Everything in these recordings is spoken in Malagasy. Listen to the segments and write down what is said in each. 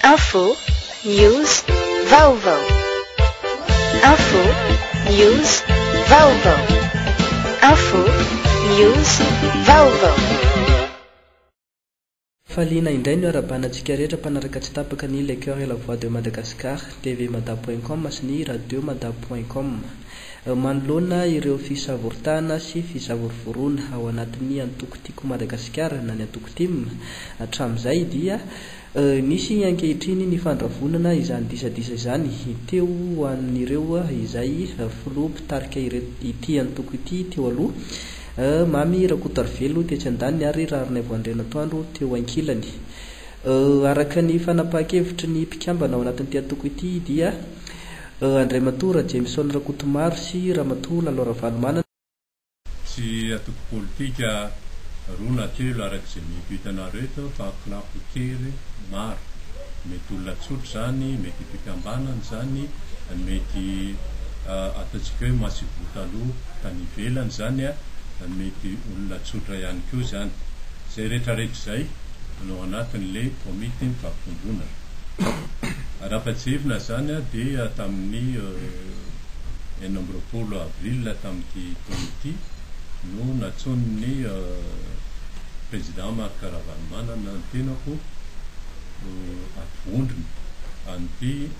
Info, news, vaovao. Info, news, vaovao. Info, news, vaovao. Falina indray ny arabanantsika rehetra mpanaraka tsy tapaka ny Le Cœur et la Voix de Madagascar, tvmada.com sy ny radiomada.com. Manoloana ireo fisavoritana sy fisavorivorona ao anatin'ny antoko-tiako Madagasikara na ny antoko-tim. Hatramin'izay dia nisy ankehitriny ny fandravonana izany disadisa izany teo ho an'ireo izay filoha mpitarika ity antoko ity teo aloha. Mamy Rakotarvelo tetsy an-daniny ary Rarinay Voandrenatoandro teo ankilany. Araka ny fanapahan-kevitry ny mpikambana ao anatin'ity antoko ity dia Andriamatora Jameson Rakotomaro sy Ramatoa Lalora Valomanana. Sy atoko politika roa na telo arak'izay mihitanareo eto fa kilafo kely maro. Mety olona tsotra zany, mety mpikambanana zany, mety ataontsika hoe masivo taloha tany ivelany zany mety olona tsotra ihany koa zany. Zay rehetrarehetra zay no anatin'le komity mifampitombona. Raha-patsevina zany dia tamin'ny 20 avril tamin'ity komity no natson'ny président Marc Ravalomanana ny tenako atvondrony an'ity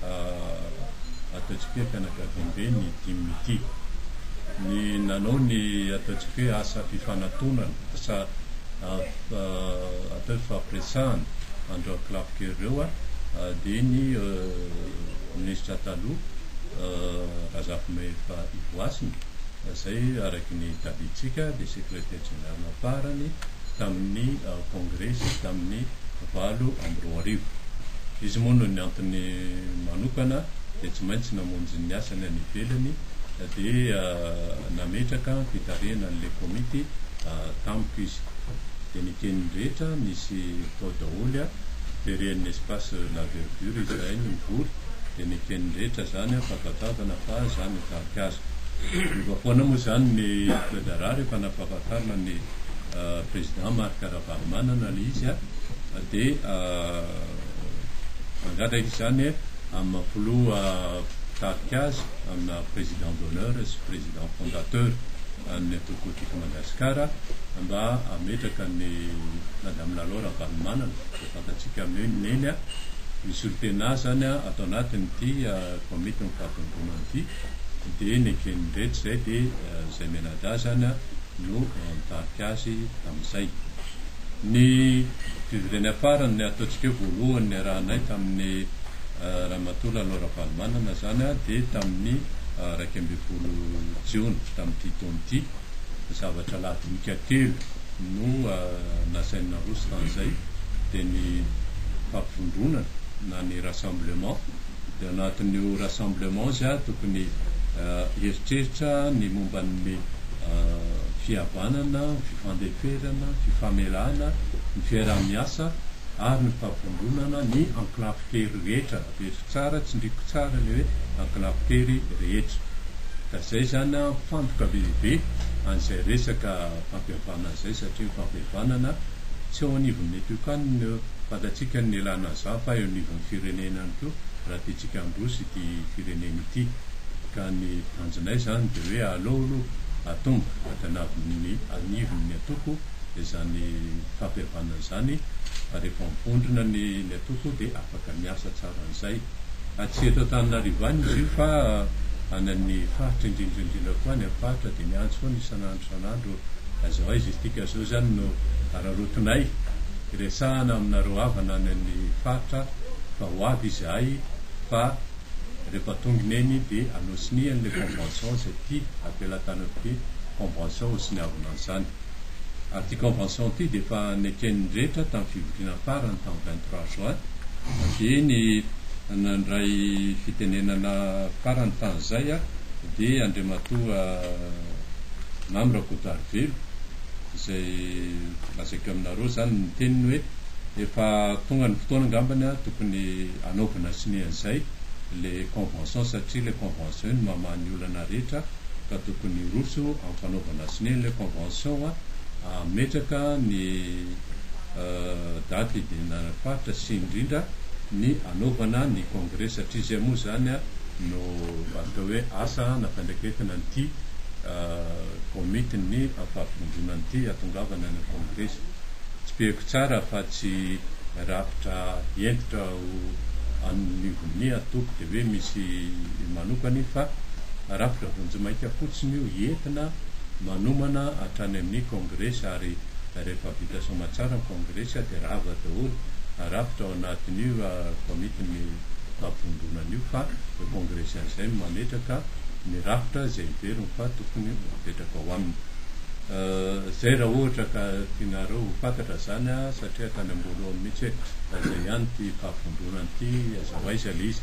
ataontsika hoe fianakaviam-be ny dimy ity. Ny nanao ny ataontsika hoe asa fifanantonana asa atao fampiresahana andro akilafo ireo dia ny ministra taloha Razafimefa Ivoasiny zay araky ny taditsika dia secrétaire général nafarany tamin'ny congrès tamin'ny 20 izy moa no ny antony manokana dia tsy maintsy namonjy ny asany any ivelany dia nametraka fitarihana an'le komity tamiko izy dia ny teny rehetra misy tao daholo feren'ny espace la verdure izay mivory dia ny teny rehetra zany fahafatavana fa zany tarikazo. Vafoana moa zany ny federa rehefa nampahafantarina ny président Marc Ravalomanana le izy dia mangadraka izany amin'ny filoha tarikazo amina président d'honneur sy président fondateur ny antoko-tiako Madagasikara mba ametraka ny madame Lalora Valomanana fantatsika meneny misy olotena zany atao anatin'ity komity mifampitombona ity dia ny keny rehetra zay dia zay menada zany no mitarika azy tamin'izay. Ny fivireny afarany ny ataontsika hoe voalohany ny rahanay tamin'ny Ramatoa Lalora Valomanana zany dia tamin'ny 12 jiona tamin'ity taona ity zavatra ladinika telo no nasaina roso tan'izay dia ny fampivondronana na ny rassemblement dia anatin'io rassemblement izy tokony heritreritra ny momban'ny fihavanana, fifandeferana, fifamelana, ny fiarah-miasa ary ny fampivondronana ny enclave-tery rehetra rehetra tsara tsindriko tsara le hoe enclave-tery rehetra. Ka zay zany fantoka bebe an'izay resaka fampihavanana zay satria fampihavanana tsy ao anivon'ny etokany fatatsika ny elana za fa eo anivon'ny firenena any koa raha tiatsika androsy ity firenena ity. Ka ny tanjonay zany dia hoe aleolo atomboka atanaviny anivon'ny atoko dia zany fampihavanana zany rehefa mivondrona ny atoko dia afaka miasa tsara an'izay. Tsy eto Antananarivo any izy io fa anan'ny faritra indrindraindrindra koa ny faritra dia miantso foana isanandro azao izy tika zao zany no ararotonay resahana aminareo havana anan'ny faritra fa ho avy izy ay fa rehefa tongony eny dia anosiny an'le convention zay ty ampelatana hoe convention osiny avina an'izany. Ary ty convention ty dia efa nekeny rehetra tamin'ny fivoriana farany tamin'ny 23 juin dia ny nandray fitenenana farany tan'izay dia Andriamatoa Mamy Rakotarvelo izay lazaiko aminareo zany ny teniny hoe efa tonga ny fotoana angambany tokony anaovana sinian'izay le convention satria le convention ny mamany olana rehetra ka tokony roso amin'ny fanaovana siniany le convention ametraka ny daty idinana faritra sy indrindra ny anaovana ny congrès satria zay moa zany a no atao hoe asa nafandraiketana nyty komity ny fahavondrona nyty atongavana ny congrès tsy behako tsara fa tsy rafitra entitra anivony atoko de hoe misy manokany fa rafitra vonjimaika fotsiny io entina manomana hatrany amin'ny congrès ary rehefa vita somatsara ny congrès de rava daholo rafitra ao anatin'io komity ny fahavondronan'io fa le congrès an'izay mametraka ny rafitra zay iveriny fa tokony mipetraka ao aminy zay raha ohatra ka tianareo fantatra zany a satria tany ambolo mihitsy hoe zay ihany ty fahavondronany ty azahoaiza le izy